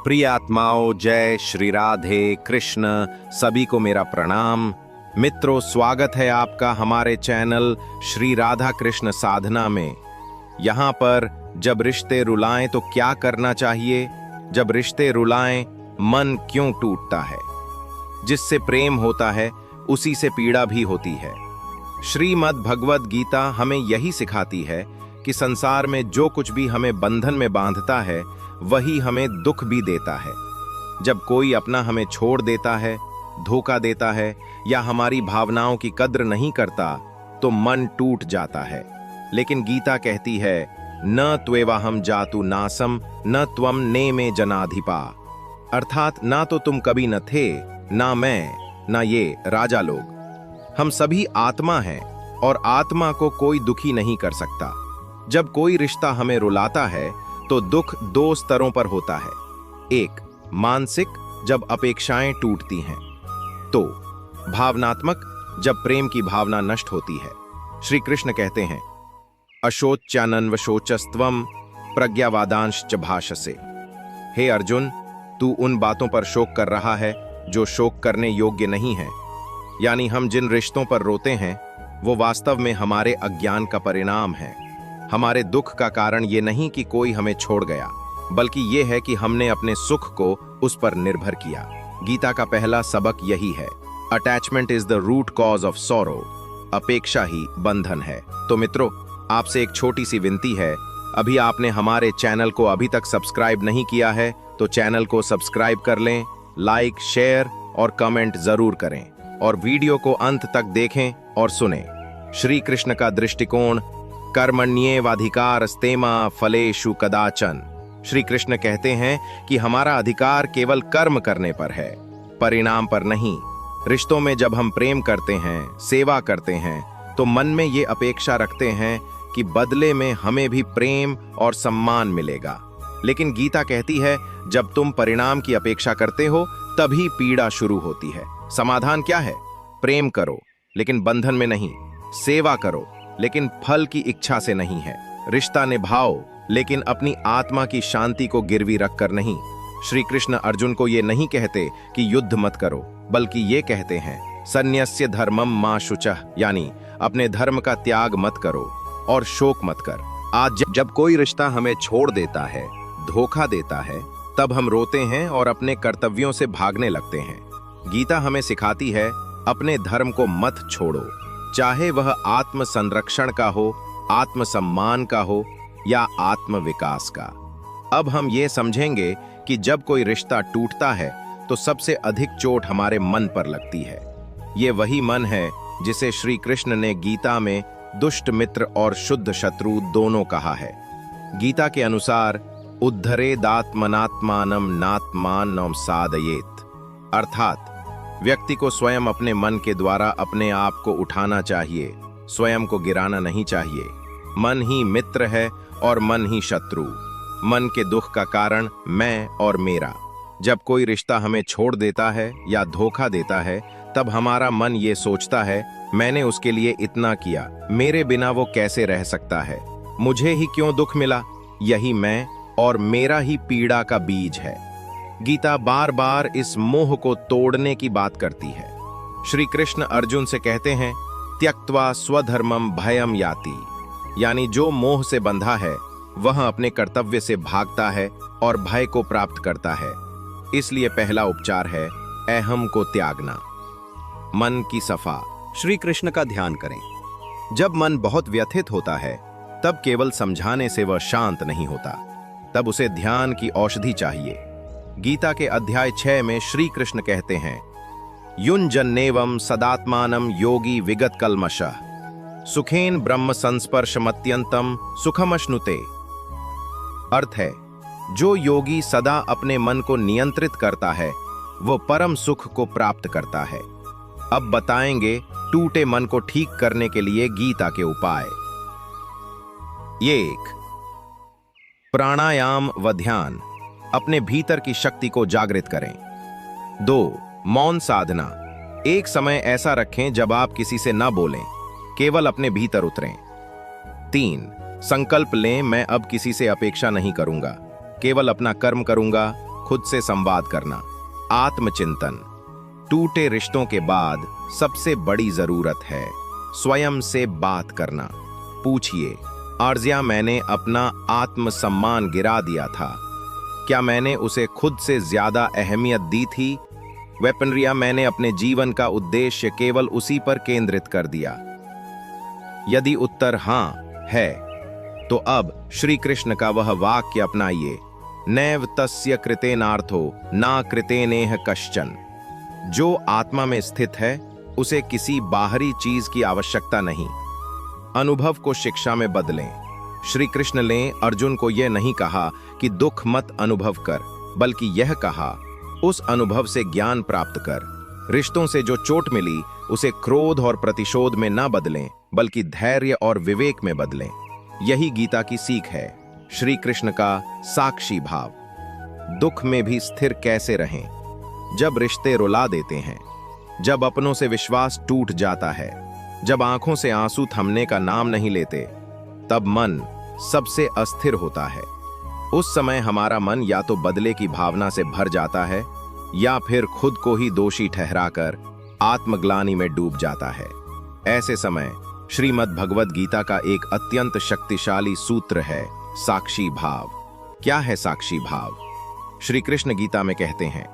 प्रिय आत्माओं, जय श्री राधे कृष्ण। सभी को मेरा प्रणाम। मित्रों, स्वागत है आपका हमारे चैनल श्री राधा कृष्ण साधना में। यहाँ पर जब रिश्ते रुलाएं तो क्या करना चाहिए, जब रिश्ते रुलाएं मन क्यों टूटता है। जिससे प्रेम होता है उसी से पीड़ा भी होती है। श्रीमद् भगवद गीता हमें यही सिखाती है कि संसार में जो कुछ भी हमें बंधन में बांधता है वही हमें दुख भी देता है। जब कोई अपना हमें छोड़ देता है, धोखा देता है या हमारी भावनाओं की कद्र नहीं करता तो मन टूट जाता है। लेकिन गीता कहती है, न त्वेवाहम जातु नासम न त्वम ने में जनाधिपा। अर्थात ना तो तुम कभी न थे, ना मैं, ना ये राजा लोग। हम सभी आत्मा हैं और आत्मा को कोई दुखी नहीं कर सकता। जब कोई रिश्ता हमें रुलाता है तो दुख दो स्तरों पर होता है। एक, मानसिक, जब अपेक्षाएं टूटती हैं। तो भावनात्मक, जब प्रेम की भावना नष्ट होती है। श्री कृष्ण कहते हैं, अशोच्यानन्वशोचस्त्वम प्रज्ञावादांश्च भाषसे। हे अर्जुन, तू उन बातों पर शोक कर रहा है जो शोक करने योग्य नहीं है। यानी हम जिन रिश्तों पर रोते हैं वो वास्तव में हमारे अज्ञान का परिणाम है। हमारे दुख का कारण ये नहीं कि कोई हमें छोड़ गया, बल्कि ये है कि हमने अपने सुख को उस पर निर्भर किया। गीता का पहला सबक यही है, attachment is the root cause of sorrow. अपेक्षा ही बंधन है। तो मित्रों, आपसे एक छोटी सी विनती है, अभी आपने हमारे चैनल को अभी तक सब्सक्राइब नहीं किया है तो चैनल को सब्सक्राइब कर लें, लाइक, शेयर और कमेंट जरूर करें और वीडियो को अंत तक देखें और सुनें। श्री कृष्ण का दृष्टिकोण, कर्मण्येवाधिकारस्तेमा फलेषु कदाचन। श्री कृष्ण कहते हैं कि हमारा अधिकार केवल कर्म करने पर है, परिणाम पर नहीं। रिश्तों में जब हम प्रेम करते हैं, सेवा करते हैं, तो मन में ये अपेक्षा रखते हैं कि बदले में हमें भी प्रेम और सम्मान मिलेगा। लेकिन गीता कहती है, जब तुम परिणाम की अपेक्षा करते हो तभी पीड़ा शुरू होती है। समाधान क्या है? प्रेम करो लेकिन बंधन में नहीं, सेवा करो लेकिन फल की इच्छा से नहीं है, रिश्ता निभाओ लेकिन अपनी आत्मा की शांति को गिरवी रखकर नहीं। श्री कृष्ण अर्जुन को ये नहीं कहते कि युद्ध मत करो, बल्कि ये कहते हैं, सन्यस्य धर्मम मा शुचः, यानी अपने धर्म का त्याग मत करो और शोक मत कर। आज जब कोई रिश्ता हमें छोड़ देता है, धोखा देता है, तब हम रोते हैं और अपने कर्तव्यों से भागने लगते हैं। गीता हमें सिखाती है, अपने धर्म को मत छोड़ो, चाहे वह आत्म संरक्षण का हो, आत्म सम्मान का हो या आत्म विकास का। अब हम ये समझेंगे कि जब कोई रिश्ता टूटता है तो सबसे अधिक चोट हमारे मन पर लगती है। ये वही मन है जिसे श्री कृष्ण ने गीता में दुष्ट मित्र और शुद्ध शत्रु दोनों कहा है। गीता के अनुसार, उद्धरेदात्मनात्मानं नात्मानं साधयेत्। अर्थात व्यक्ति को स्वयं अपने मन के द्वारा अपने आप को उठाना चाहिए, स्वयं को गिराना नहीं चाहिए। मन ही मित्र है और मन ही शत्रु। मन के दुख का कारण मैं और मेरा। जब कोई रिश्ता हमें छोड़ देता है या धोखा देता है तब हमारा मन ये सोचता है, मैंने उसके लिए इतना किया, मेरे बिना वो कैसे रह सकता है, मुझे ही क्यों दुख मिला। यही मैं और मेरा ही पीड़ा का बीज है। गीता बार बार इस मोह को तोड़ने की बात करती है। श्री कृष्ण अर्जुन से कहते हैं, त्यक्त्वा स्वधर्मम भयम याति, यानी जो मोह से बंधा है वह अपने कर्तव्य से भागता है और भय को प्राप्त करता है। इसलिए पहला उपचार है अहम को त्यागना, मन की सफा। श्री कृष्ण का ध्यान करें। जब मन बहुत व्यथित होता है तब केवल समझाने से वह शांत नहीं होता, तब उसे ध्यान की औषधि चाहिए। गीता के अध्याय 6 में श्री कृष्ण कहते हैं, युञ्जन्नेवं सदात्मानं योगी विगत कल्मषः सुखेन ब्रह्म संस्पर्शमत्यंतम सुखमश्नुते। अर्थ है, जो योगी सदा अपने मन को नियंत्रित करता है वो परम सुख को प्राप्त करता है। अब बताएंगे टूटे मन को ठीक करने के लिए गीता के उपाय। ये 1, प्राणायाम व ध्यान, अपने भीतर की शक्ति को जागृत करें। 2, मौन साधना, एक समय ऐसा रखें जब आप किसी से न बोलें, केवल अपने भीतर उतरें। 3, संकल्प लें, मैं अब किसी से अपेक्षा नहीं करूंगा, केवल अपना कर्म करूंगा, खुद से संवाद करना, आत्मचिंतन। टूटे रिश्तों के बाद सबसे बड़ी जरूरत है स्वयं से बात करना। पूछिए, अर्जिया, मैंने अपना आत्मसम्मान गिरा दिया था? क्या मैंने उसे खुद से ज्यादा अहमियत दी थी? वेपनरिया, मैंने अपने जीवन का उद्देश्य केवल उसी पर केंद्रित कर दिया? यदि उत्तर हां है, तो अब श्री कृष्ण का वह वाक्य अपनाइए, नैव तस्य कृतेनार्थो ना कृतेनेह कश्चन। जो आत्मा में स्थित है उसे किसी बाहरी चीज की आवश्यकता नहीं। अनुभव को शिक्षा में बदलें। श्री कृष्ण ने अर्जुन को यह नहीं कहा कि दुख मत अनुभव कर, बल्कि यह कहा उस अनुभव से ज्ञान प्राप्त कर। रिश्तों से जो चोट मिली उसे क्रोध और प्रतिशोध में न बदलें, बल्कि धैर्य और विवेक में बदलें। यही गीता की सीख है, श्री कृष्ण का साक्षी भाव। दुख में भी स्थिर कैसे रहें? जब रिश्ते रुला देते हैं, जब अपनों से विश्वास टूट जाता है, जब आंखों से आंसू थमने का नाम नहीं लेते, तब मन सबसे अस्थिर होता है। उस समय हमारा मन या तो बदले की भावना से भर जाता है या फिर खुद को ही दोषी ठहराकर आत्मग्लानि में डूब जाता है। ऐसे समय श्रीमद् भगवद गीता का एक अत्यंत शक्तिशाली सूत्र है, साक्षी भाव। क्या है साक्षी भाव? श्री कृष्ण गीता में कहते हैं,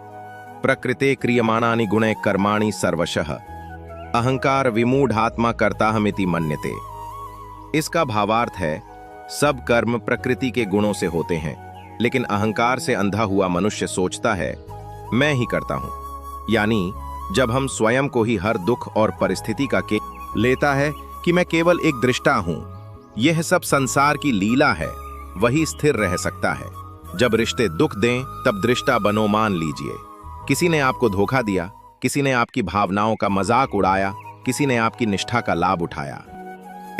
प्रकृते क्रियमाणानि गुणे कर्माणि सर्वशः अहंकार विमूढ़ात्मा कर्ताहमिति मन्यते। इसका भावार्थ है, सब कर्म प्रकृति के गुणों से होते हैं, लेकिन अहंकार से अंधा हुआ मनुष्य सोचता है मैं ही करता हूं। यानी जब हम स्वयं को ही हर दुख और परिस्थिति का के लेता है कि मैं केवल एक दृष्टा हूं, यह सब संसार की लीला है, वही स्थिर रह सकता है। जब रिश्ते दुख दें तब दृष्टा बनो, मान लीजिए किसी ने आपको धोखा दिया, किसी ने आपकी भावनाओं का मजाक उड़ाया, किसी ने आपकी निष्ठा का लाभ उठाया।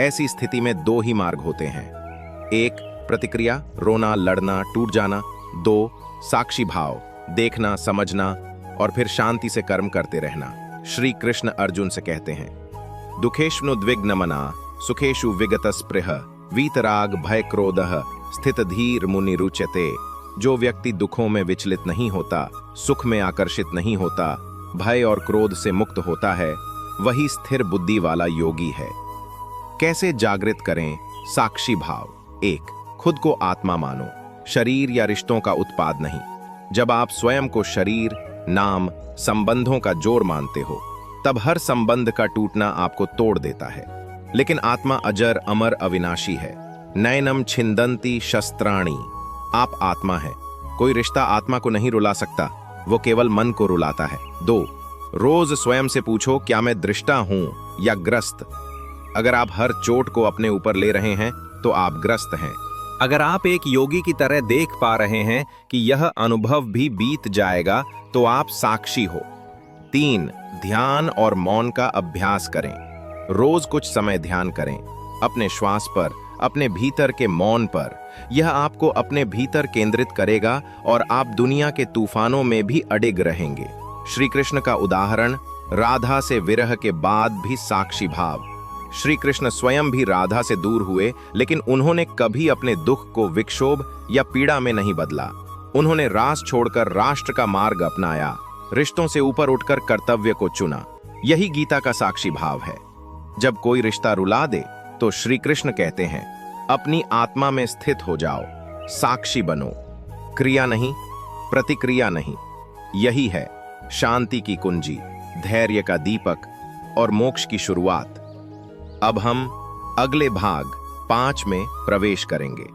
ऐसी स्थिति में दो ही मार्ग होते हैं, एक प्रतिक्रिया, रोना, लड़ना, टूट जाना। दो साक्षी भाव, देखना, समझना और फिर शांति से कर्म करते रहना। श्री कृष्ण अर्जुन से कहते हैं, दुखेष्नुद्विग्नमना सुखेषु विगत स्पृह वीतराग भय क्रोधः स्थित धीर मुनि रुच्यते। जो व्यक्ति दुखों में विचलित नहीं होता, सुख में आकर्षित नहीं होता, भय और क्रोध से मुक्त होता है, वही स्थिर बुद्धि वाला योगी है। कैसे जागृत करें साक्षी भाव? एक, खुद को आत्मा मानो, शरीर या रिश्तों का उत्पाद नहीं। जब आप स्वयं को शरीर, नाम, संबंधों का जोड़ मानते हो, तब हर संबंध का टूटना आपको तोड़ देता है। लेकिन आत्मा अजर, अमर, अविनाशी है। नैनम छिंदंती शस्त्राणी। आप आत्मा है, कोई रिश्ता आत्मा को नहीं रुला सकता, वो केवल मन को रुलाता है। दो, रोज स्वयं से पूछो, क्या मैं दृष्टा हूं या ग्रस्त? अगर आप हर चोट को अपने ऊपर ले रहे हैं तो आप ग्रस्त हैं। अगर आप एक योगी की तरह देख पा रहे हैं कि यह अनुभव भी बीत जाएगा, तो आप साक्षी हो। तीन, ध्यान और मौन का अभ्यास करें। रोज कुछ समय ध्यान करें, अपने श्वास पर, अपने भीतर के मौन पर। यह आपको अपने भीतर केंद्रित करेगा और आप दुनिया के तूफानों में भी अडिग रहेंगे। श्री कृष्ण का उदाहरण, राधा से विरह के बाद भी साक्षी भाव। श्री कृष्ण स्वयं भी राधा से दूर हुए, लेकिन उन्होंने कभी अपने दुख को विक्षोभ या पीड़ा में नहीं बदला। उन्होंने रास छोड़कर राष्ट्र का मार्ग अपनाया, रिश्तों से ऊपर उठकर कर्तव्य को चुना। यही गीता का साक्षी भाव है। जब कोई रिश्ता रुला दे तो श्री कृष्ण कहते हैं, अपनी आत्मा में स्थित हो जाओ, साक्षी बनो। क्रिया नहीं, प्रतिक्रिया नहीं। यही है शांति की कुंजी, धैर्य का दीपक और मोक्ष की शुरुआत। अब हम अगले भाग 5 में प्रवेश करेंगे।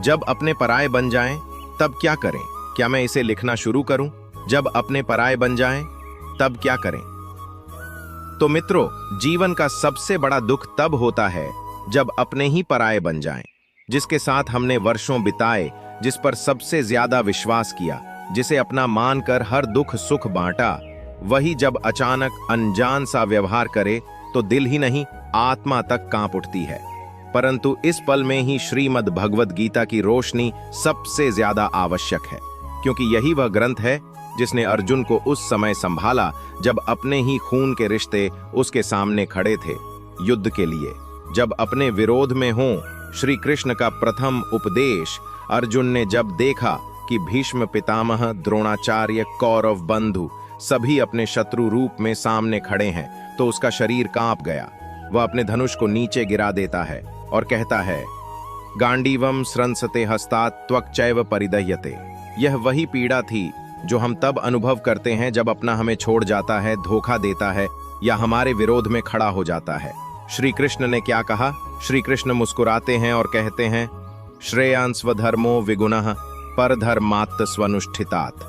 जब अपने पराये बन जाएं, तब क्या करें? क्या मैं इसे लिखना शुरू करूं? जब अपने पराये बन जाएं, तब क्या करें? तो मित्रों, जीवन का सबसे बड़ा दुख तब होता है जब अपने ही पराये बन जाएं। जिसके साथ हमने वर्षों बिताए, जिस पर सबसे ज्यादा विश्वास किया, जिसे अपना मानकर हर दुख सुख बांटा, वही जब अचानक अनजान सा व्यवहार करे तो दिल ही नहीं, आत्मा तक कांप उठती है। परंतु इस पल में ही श्रीमद् भगवद गीता की रोशनी सबसे ज्यादा आवश्यक है, क्योंकि यही वह ग्रंथ है जिसने अर्जुन को उस समय संभाला जब अपने ही खून के रिश्ते उसके सामने खड़े थे युद्ध के लिए। जब अपने विरोध में हों, श्री कृष्ण का प्रथम उपदेश अर्जुन ने जब देखा कि भीष्म पितामह, द्रोणाचार्य, कौरव बंधु सभी अपने शत्रु रूप में सामने खड़े हैं तो उसका शरीर कांप गया। वह अपने धनुष को नीचे गिरा देता है और कहता है, गांडीवम स्रंसते हस्तात् त्वक्चैव परिदह्यते। यह वही पीड़ा थी जो हम तब अनुभव करते हैं जब अपना हमें छोड़ जाता है, धोखा देता है या हमारे विरोध में खड़ा हो जाता है। श्री कृष्ण ने क्या कहा? श्री कृष्ण मुस्कुराते हैं और कहते हैं, श्रेयान् स्वधर्मो विगुणः परधर्मात् स्वनुष्ठितात्।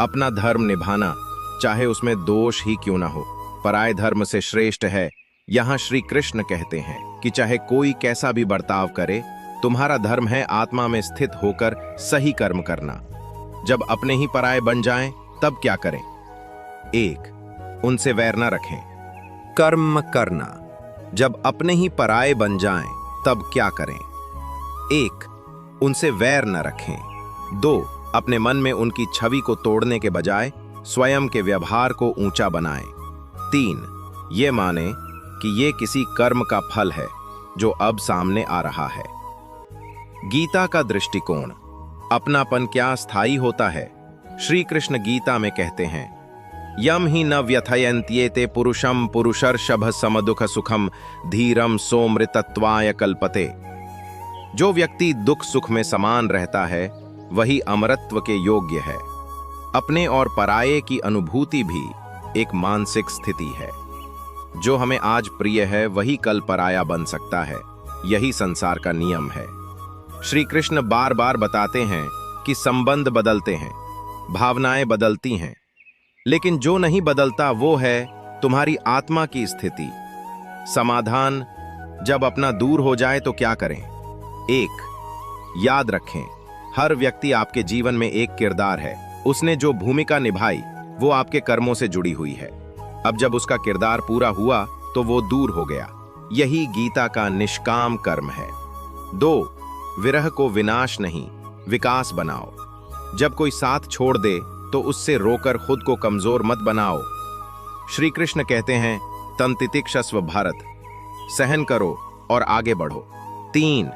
अपना धर्म निभाना, चाहे उसमें दोष ही क्यों ना हो, पराय धर्म से श्रेष्ठ है। यहाँ श्री कृष्ण कहते हैं कि चाहे कोई कैसा भी बर्ताव करे, तुम्हारा धर्म है आत्मा में स्थित होकर सही कर्म करना। जब अपने ही पराये बन जाएं, तब क्या करें? 1. उनसे वैर न रखें। कर्म करना। जब अपने ही पराये बन जाएं, तब क्या करें? 1. उनसे वैर न रखें। 2. अपने मन में उनकी छवि को तोड़ने के बजाय स्वयं के व्यवहार को ऊंचा बनाएं। 3. ये माने कि ये किसी कर्म का फल है जो अब सामने आ रहा है। गीता का दृष्टिकोण। अपनापन क्या स्थायी होता है? श्री कृष्ण गीता में कहते हैं, यम ही न व्यथयन्त्येते पुरुषम पुरुषर्षभ समदुख सुखम धीरम सोमृतत्वाय कल्पते। जो व्यक्ति दुख सुख में समान रहता है वही अमरत्व के योग्य है। अपने और पराये की अनुभूति भी एक मानसिक स्थिति है। जो हमें आज प्रिय है वही कल पराया बन सकता है। यही संसार का नियम है। श्री कृष्ण बार बार बताते हैं कि संबंध बदलते हैं, भावनाएं बदलती हैं, लेकिन जो नहीं बदलता वो है तुम्हारी आत्मा की स्थिति। समाधान। जब अपना दूर हो जाए तो क्या करें? 1. याद रखें, हर व्यक्ति आपके जीवन में एक किरदार है। उसने जो भूमिका निभाई वो आपके कर्मों से जुड़ी हुई है। अब जब उसका किरदार पूरा हुआ तो वो दूर हो गया। यही गीता का निष्काम कर्म है। 2. विरह को विनाश नहीं, विकास बनाओ। जब कोई साथ छोड़ दे तो उससे रोकर खुद को कमजोर मत बनाओ। श्री कृष्ण कहते हैं, तंतितिक्षस्व भारत, सहन करो और आगे बढ़ो। 3.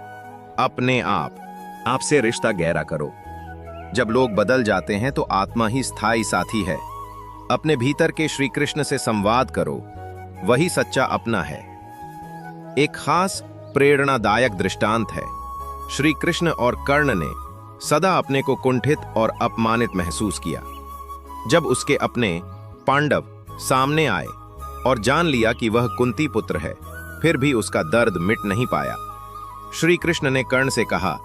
अपने आपसे रिश्ता गहरा करो। जब लोग बदल जाते हैं तो आत्मा ही स्थायी साथी है। अपने भीतर के श्री कृष्ण से संवाद करो, वही सच्चा अपना है। एक खास प्रेरणादायक दृष्टांत है। श्री कृष्ण और कर्ण ने सदा अपने को कुंठित और अपमानित महसूस किया। जब उसके अपने पांडव सामने आए और जान लिया कि वह कुंती पुत्र है, फिर भी उसका दर्द मिट नहीं पाया। श्री कृष्ण ने कर्ण से कहा,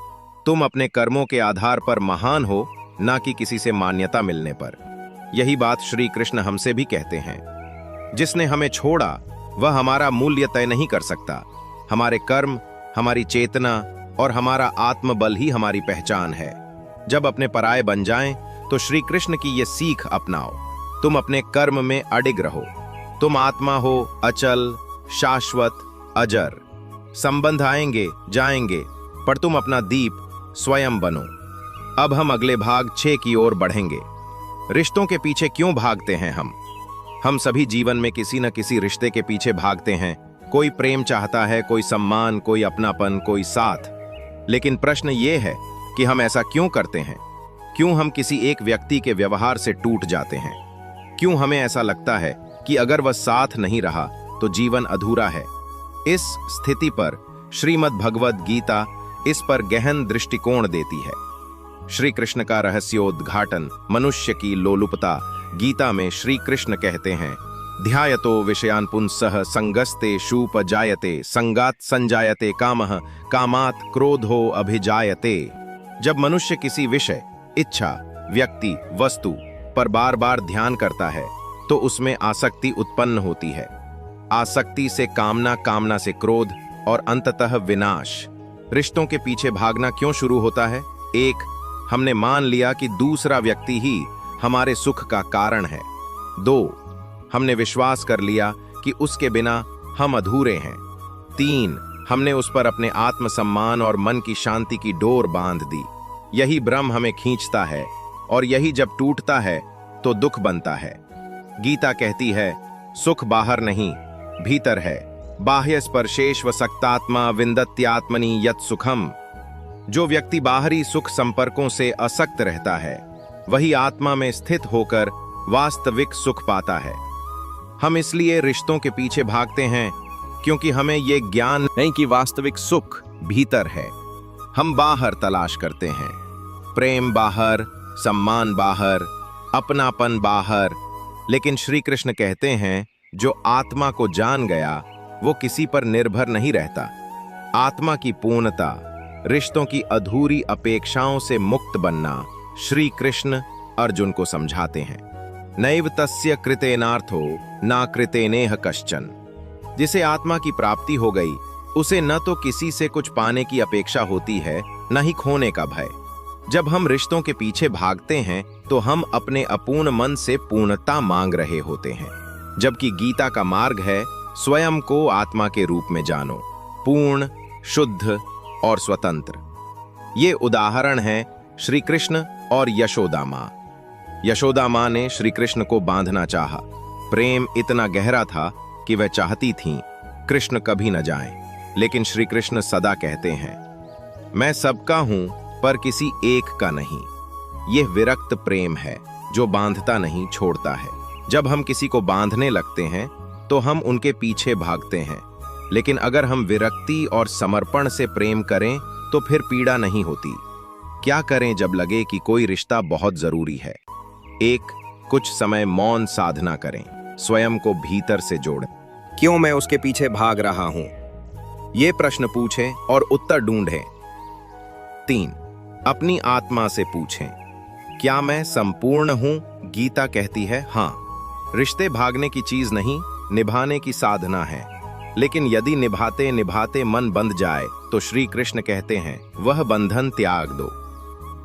तुम अपने कर्मों के आधार पर महान हो, ना कि किसी से मान्यता मिलने पर। यही बात श्री कृष्ण हमसे भी कहते हैं। जिसने हमें छोड़ा वह हमारा मूल्य तय नहीं कर सकता। हमारे कर्म, हमारी चेतना और हमारा आत्मबल ही हमारी पहचान है। जब अपने पराये बन जाएं तो श्री कृष्ण की ये सीख अपनाओ। तुम अपने कर्म में अडिग रहो। तुम आत्मा हो, अचल, शाश्वत, अजर। संबंध आएंगे जाएंगे, पर तुम अपना दीप स्वयं बनो। अब हम अगले भाग 6 की ओर बढ़ेंगे। रिश्तों के पीछे क्यों भागते हैं हम सभी जीवन में किसी न किसी रिश्ते के पीछे भागते हैं। कोई प्रेम चाहता है, कोई सम्मान, कोई अपनापन, कोई साथ। लेकिन प्रश्न ये है कि हम ऐसा क्यों करते हैं? क्यों हम किसी एक व्यक्ति के व्यवहार से टूट जाते हैं? क्यों हमें ऐसा लगता है कि अगर वह साथ नहीं रहा तो जीवन अधूरा है? इस स्थिति पर श्रीमद् भगवद गीता इस पर गहन दृष्टिकोण देती है। श्री कृष्ण का रहस्योद्घाटन, मनुष्य की लोलुपता। गीता में श्री कृष्ण कहते हैं, ध्यायतो विषयान् पुंसः संगस्ते शूप जायते संगात संजायते कामः कामात् क्रोधो अभिजायते। जब मनुष्य किसी विषय, इच्छा, व्यक्ति, वस्तु पर बार बार ध्यान करता है तो उसमें आसक्ति उत्पन्न होती है। आसक्ति से कामना, कामना से क्रोध और अंततः विनाश। रिश्तों के पीछे भागना क्यों शुरू होता है? 1. हमने मान लिया कि दूसरा व्यक्ति ही हमारे सुख का कारण है। 2. हमने विश्वास कर लिया कि उसके बिना हम अधूरे हैं। 3. हमने उस पर अपने आत्मसम्मान और मन की शांति की डोर बांध दी। यही भ्रम हमें खींचता है और यही जब टूटता है तो दुख बनता है। गीता कहती है, सुख बाहर नहीं भीतर है। बाह्य स्पर्शेष्व सक्तात्मा विन्दत्यात्मनि यत् सुखम। जो व्यक्ति बाहरी सुख संपर्कों से असक्त रहता है वही आत्मा में स्थित होकर वास्तविक सुख पाता है। हम इसलिए रिश्तों के पीछे भागते हैं क्योंकि हमें ये ज्ञान नहीं कि वास्तविक सुख भीतर है। हम बाहर तलाश करते हैं, प्रेम बाहर, सम्मान बाहर, अपनापन बाहर। लेकिन श्री कृष्ण कहते हैं जो आत्मा को जान गया वो किसी पर निर्भर नहीं रहता। आत्मा की पूर्णता, रिश्तों की अधूरी अपेक्षाओं से मुक्त बनना श्री कृष्ण अर्जुन को समझाते हैं। नैव तस्य कृतेनार्थो ना कृतेनेह कश्चन। जिसे आत्मा की प्राप्ति हो गई उसे न तो किसी से कुछ पाने की अपेक्षा होती है न ही खोने का भय। जब हम रिश्तों के पीछे भागते हैं तो हम अपने अपूर्ण मन से पूर्णता मांग रहे होते हैं, जबकि गीता का मार्ग है स्वयं को आत्मा के रूप में जानो, पूर्ण, शुद्ध और स्वतंत्र। ये उदाहरण है श्री कृष्ण और यशोदा माँ। यशोदा माँ ने श्री कृष्ण को बांधना चाहा। प्रेम इतना गहरा था कि वह चाहती थीं कृष्ण कभी न जाएं, लेकिन श्री कृष्ण सदा कहते हैं मैं सबका हूं पर किसी एक का नहीं। यह विरक्त प्रेम है जो बांधता नहीं, छोड़ता है। जब हम किसी को बांधने लगते हैं तो हम उनके पीछे भागते हैं, लेकिन अगर हम विरक्ति और समर्पण से प्रेम करें तो फिर पीड़ा नहीं होती। क्या करें जब लगे कि कोई रिश्ता बहुत जरूरी है? कुछ समय मौन साधना करें, स्वयं को भीतर से जोड़ें। क्यों मैं उसके पीछे भाग रहा हूं? ये प्रश्न पूछें और उत्तर ढूंढें। 3. अपनी आत्मा से पूछें, क्या मैं संपूर्ण हूं? गीता कहती है हाँ। रिश्ते भागने की चीज नहीं, निभाने की साधना है। लेकिन यदि निभाते निभाते मन बंध जाए तो श्री कृष्ण कहते हैं वह बंधन त्याग दो।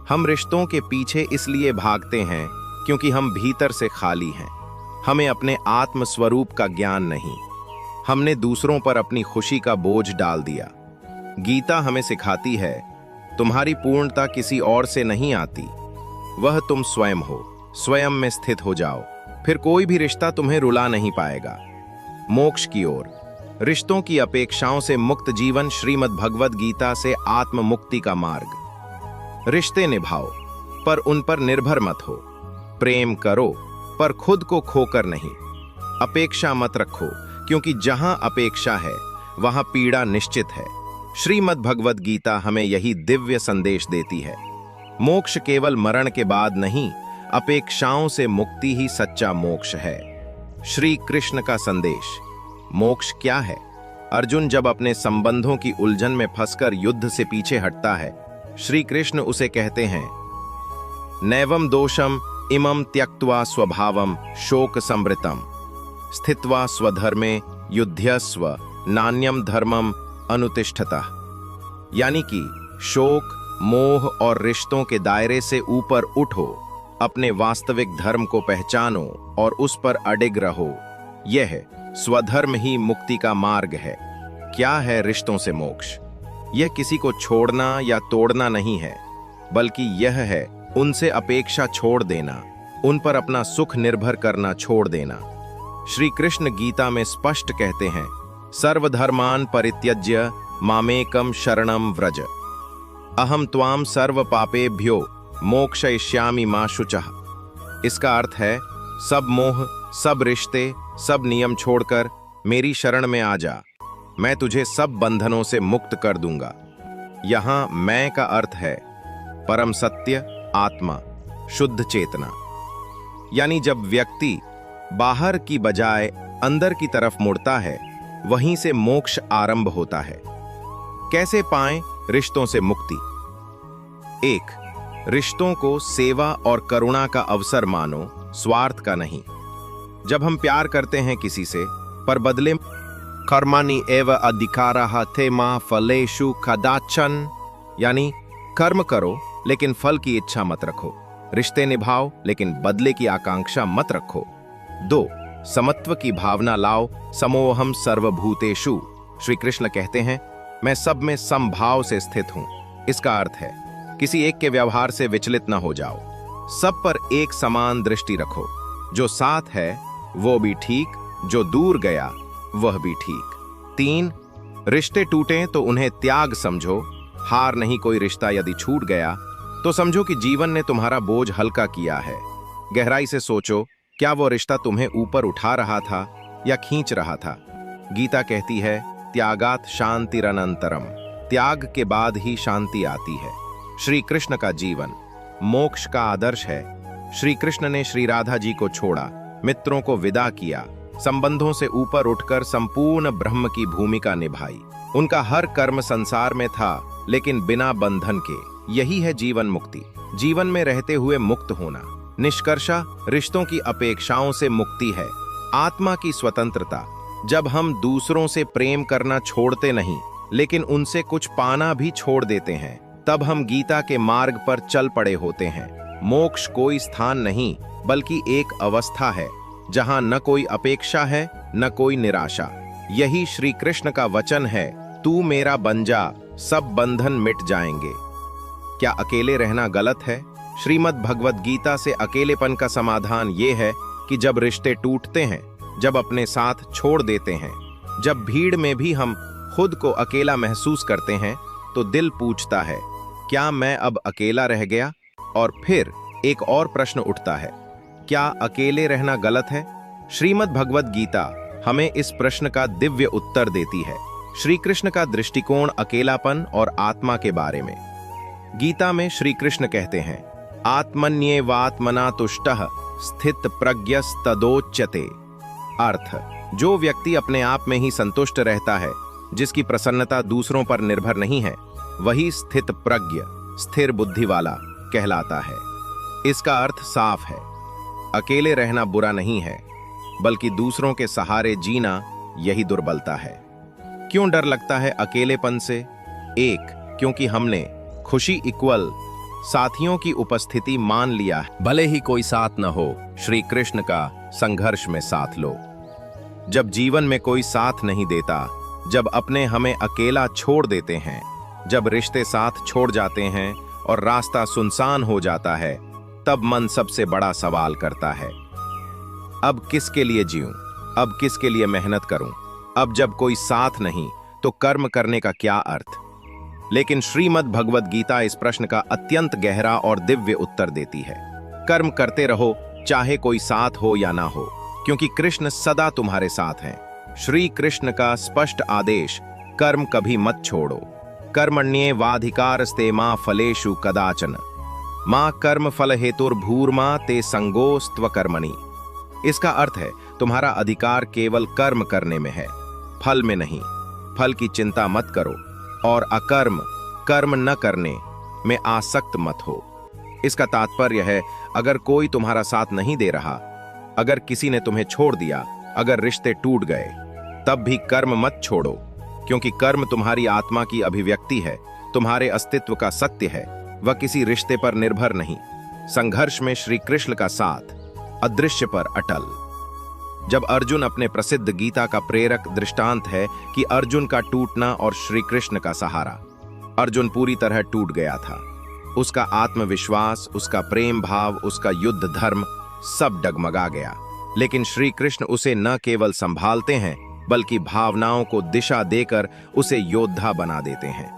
हम रिश्तों के पीछे इसलिए भागते हैं क्योंकि हम भीतर से खाली हैं। हमें अपने आत्म स्वरूप का ज्ञान नहीं। हमने दूसरों पर अपनी खुशी का बोझ डाल दिया। गीता हमें सिखाती है तुम्हारी पूर्णता किसी और से नहीं आती, वह तुम स्वयं हो। स्वयं में स्थित हो जाओ, फिर कोई भी रिश्ता तुम्हें रुला नहीं पाएगा। मोक्ष की ओर, रिश्तों की अपेक्षाओं से मुक्त जीवन। श्रीमद् भगवद गीता से आत्म मुक्ति का मार्ग। रिश्ते निभाओ पर उन पर निर्भर मत हो। प्रेम करो पर खुद को खोकर नहीं। अपेक्षा मत रखो क्योंकि जहां अपेक्षा है वहां पीड़ा निश्चित है। श्रीमद् भगवद गीता हमें यही दिव्य संदेश देती है। मोक्ष केवल मरण के बाद नहीं, अपेक्षाओं से मुक्ति ही सच्चा मोक्ष है। श्री कृष्ण का संदेश। मोक्ष क्या है? अर्जुन जब अपने संबंधों की उलझन में फंसकर युद्ध से पीछे हटता है, श्री कृष्ण उसे कहते हैं नैवम दोषम इमं त्यक्त्वा स्वभावम शोक संवृतम स्थित्वा स्वधर्मे युध्यस्व नान्यम धर्मम अनुतिष्ठतः। यानी कि शोक, मोह और रिश्तों के दायरे से ऊपर उठो, अपने वास्तविक धर्म को पहचानो और उस पर अडिग रहो। यह स्वधर्म ही मुक्ति का मार्ग है। क्या है रिश्तों से मोक्ष? यह किसी को छोड़ना या तोड़ना नहीं है, बल्कि यह है उनसे अपेक्षा छोड़ देना, उन पर अपना सुख निर्भर करना छोड़ देना। श्री कृष्ण गीता में स्पष्ट कहते हैं सर्वधर्मान परित्यज्य मामेकम शरणम व्रज अहम त्वाम सर्व पापेभ्यो मोक्षयिष्यामि मा शुचः। इसका अर्थ है सब मोह, सब रिश्ते, सब नियम छोड़कर मेरी शरण में आ जा, मैं तुझे सब बंधनों से मुक्त कर दूंगा। यहां मैं का अर्थ है परम सत्य, आत्मा, शुद्ध चेतना। यानी जब व्यक्ति बाहर की बजाय अंदर की तरफ मुड़ता है, वहीं से मोक्ष आरंभ होता है। कैसे पाएं रिश्तों से मुक्ति? 1. रिश्तों को सेवा और करुणा का अवसर मानो, स्वार्थ का नहीं। जब हम प्यार करते हैं किसी से पर बदले कर्माणि एव अधिकारः ते मा फलेषु कदाचन, यानी कर्म करो लेकिन फल की इच्छा मत रखो। रिश्ते निभाओ लेकिन बदले की आकांक्षा मत रखो। 2. समत्व की भावना लाओ, समोहम सर्वभूतेषु। श्री कृष्ण कहते हैं मैं सब में समभाव से स्थित हूं। इसका अर्थ है किसी एक के व्यवहार से विचलित न हो जाओ, सब पर एक समान दृष्टि रखो। जो साथ है वो भी ठीक, जो दूर गया वह भी ठीक। 3. रिश्ते टूटें तो उन्हें त्याग समझो, हार नहीं कोई रिश्ता यदि छूट गया तो समझो कि जीवन ने तुम्हारा बोझ हल्का किया है। गहराई से सोचो, क्या वो रिश्ता तुम्हें ऊपर उठा रहा था या खींच रहा था? गीता कहती है, त्यागात शांतिरनंतरम, त्याग के बाद ही शांति आती है। श्री कृष्ण का जीवन मोक्ष का आदर्श है। श्री कृष्ण ने श्री राधा जी को छोड़ा, मित्रों को विदा किया, संबंधों से ऊपर उठकर संपूर्ण ब्रह्म की भूमिका निभाई। उनका हर कर्म संसार में था, लेकिन बिना बंधन के। यही है जीवन मुक्ति, जीवन में रहते हुए मुक्त होना। निष्कर्षा, रिश्तों की अपेक्षाओं से मुक्ति है, आत्मा की स्वतंत्रता। जब हम दूसरों से प्रेम करना छोड़ते नहीं, लेकिन उनसे कुछ पाना भी छोड़ देते हैं, तब हम गीता के मार्ग पर चल पड़े होते हैं। मोक्ष कोई स्थान नहीं, बल्कि एक अवस्था है जहां न कोई अपेक्षा है न कोई निराशा। यही श्री कृष्ण का वचन है, तू मेरा बन जा, सब बंधन मिट जाएंगे। क्या अकेले रहना गलत है? श्रीमद् भगवद गीता से अकेलेपन का समाधान ये है कि जब रिश्ते टूटते हैं, जब अपने साथ छोड़ देते हैं, जब भीड़ में भी हम खुद को अकेला महसूस करते हैं, तो दिल पूछता है, क्या मैं अब अकेला रह गया? और फिर एक और प्रश्न उठता है, क्या अकेले रहना गलत है? श्रीमद् भगवद गीता हमें इस प्रश्न का दिव्य उत्तर देती है। श्री कृष्ण का दृष्टिकोण अकेलापन और आत्मा के बारे में। गीता में श्री कृष्ण कहते हैं, आत्मन्येवात्मना तुष्टः स्थित प्रज्ञस्तदोच्यते। अर्थ, जो व्यक्ति अपने आप में ही संतुष्ट रहता है, जिसकी प्रसन्नता दूसरों पर निर्भर नहीं है, वही स्थित प्रज्ञ, स्थिर बुद्धि वाला कहलाता है। इसका अर्थ साफ है, अकेले रहना बुरा नहीं है, बल्कि दूसरों के सहारे जीना यही दुर्बलता है। क्यों डर लगता है अकेलेपन से? एक, क्योंकि हमने खुशी इक्वल साथियों की उपस्थिति मान लिया है। भले ही कोई साथ न हो, श्री कृष्ण का संघर्ष में साथ लो। जब जीवन में कोई साथ नहीं देता, जब अपने हमें अकेला छोड़ देते हैं, जब रिश्ते साथ छोड़ जाते हैं और रास्ता सुनसान हो जाता है, तब मन सबसे बड़ा सवाल करता है, अब किसके लिए जीऊं? अब किसके लिए मेहनत करूं? अब जब कोई साथ नहीं, तो कर्म करने का क्या अर्थ? लेकिन श्रीमद् भगवद गीता इस प्रश्न का अत्यंत गहरा और दिव्य उत्तर देती है। कर्म करते रहो, चाहे कोई साथ हो या ना हो, क्योंकि कृष्ण सदा तुम्हारे साथ हैं। श्री कृष्ण का स्पष्ट आदेश, कर्म कभी मत छोड़ो। कर्मण्येवाधिकारस्ते मा फलेषु कदाचन मां कर्म फल हेतुर्भूर्मा ते संगोस्त्व कर्मणि। इसका अर्थ है, तुम्हारा अधिकार केवल कर्म करने में है, फल में नहीं। फल की चिंता मत करो और अकर्म, कर्म न करने में आसक्त मत हो। इसका तात्पर्य है, अगर कोई तुम्हारा साथ नहीं दे रहा, अगर किसी ने तुम्हें छोड़ दिया, अगर रिश्ते टूट गए, तब भी कर्म मत छोड़ो, क्योंकि कर्म तुम्हारी आत्मा की अभिव्यक्ति है, तुम्हारे अस्तित्व का सत्य है, वह किसी रिश्ते पर निर्भर नहीं। संघर्ष में श्री कृष्ण का साथ, अदृश्य पर अटल। जब अर्जुन, अपने प्रसिद्ध गीता का प्रेरक दृष्टांत है कि अर्जुन का टूटना और श्री कृष्ण का सहारा। अर्जुन पूरी तरह टूट गया था। उसका आत्मविश्वास, उसका प्रेम भाव, उसका युद्ध धर्म सब डगमगा गया। लेकिन श्री कृष्ण उसे न केवल संभालते हैं, बल्कि भावनाओं को दिशा देकर उसे योद्धा बना देते हैं।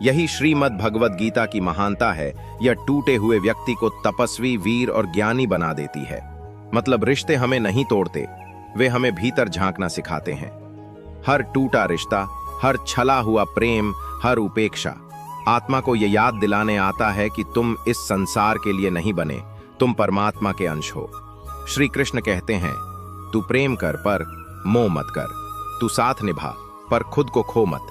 यही श्रीमद् भगवद गीता की महानता है। यह टूटे हुए व्यक्ति को तपस्वी, वीर और ज्ञानी बना देती है। मतलब रिश्ते हमें नहीं तोड़ते, वे हमें भीतर झांकना सिखाते हैं। हर टूटा रिश्ता, हर छला हुआ प्रेम, हर उपेक्षा आत्मा को यह याद दिलाने आता है कि तुम इस संसार के लिए नहीं बने, तुम परमात्मा के अंश हो। श्री कृष्ण कहते हैं, तू प्रेम कर पर मोह मत कर, तू साथ निभा पर खुद को खो मत,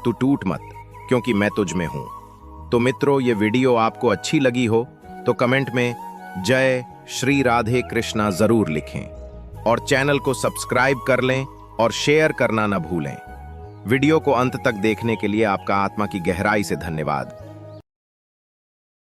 तू टूट मत, क्योंकि मैं तुझ में हूं। तो मित्रों, ये वीडियो आपको अच्छी लगी हो तो कमेंट में जय श्री राधे कृष्णा जरूर लिखें और चैनल को सब्सक्राइब कर लें और शेयर करना न भूलें। वीडियो को अंत तक देखने के लिए आपका आत्मा की गहराई से धन्यवाद।